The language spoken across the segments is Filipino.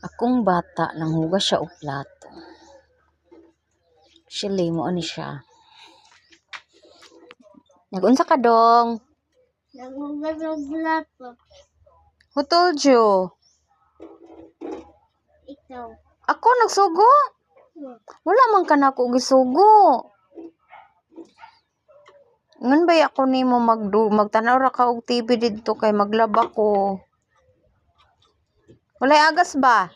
Akong bata nanghugas siya og plato. Actually, mo ani siya. Nag-unsa ka dong? Naghugas og plato. Who told you? Ikaw. Ako nagsugo? Wala man ka na ako gisugo. Ngan ba ako nimo magtanaw ra ka og TV didto kay maglaba ko. Walay agas ba?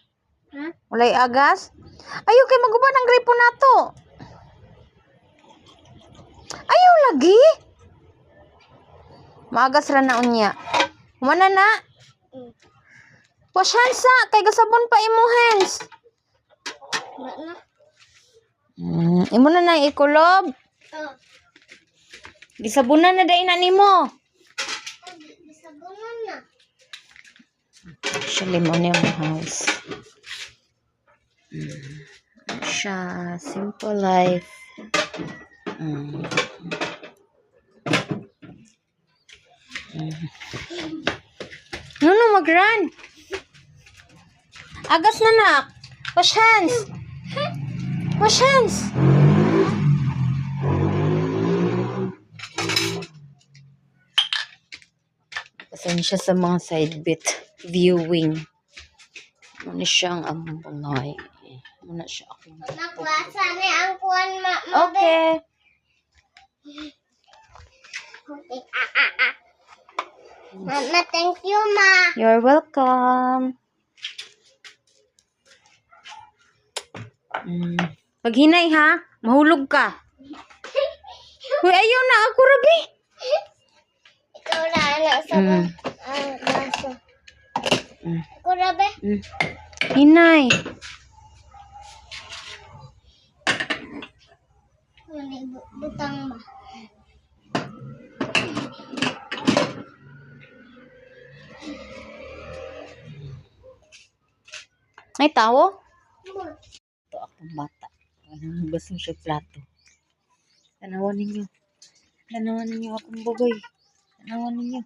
Ha? Walay agas? Ayaw kay magubad ang gripo nato. Ayaw lagi. Maagas ra na unya. Humana na. Wash hands sa kay gasabon pa imo hands. Na. Imo na nang ikulob. Gisabunan na dai na nimo. Gisabunan na. Actually, mo na yung house. Siya, simple life. No, mag-run. Agas na nak. Wash hands. Wash hands. Pasensya sa mga side bit viewing. Muna siyang among bangay. Muna siya akong Naklasa ni ang kuwan okay. Mama, thank you, ma. You're welcome. Paghinay ha, mahulog ka. Uy, ayaw na ako, Rabi. Ikaw na, anak sa baso. Ako, Rabe. Hinay. Butang ba? Ay, tawo? Ito akong bata. Hugas na siya plato. Tanawan ninyo. Tanawan ninyo akong bagoy. Tanawan ninyo.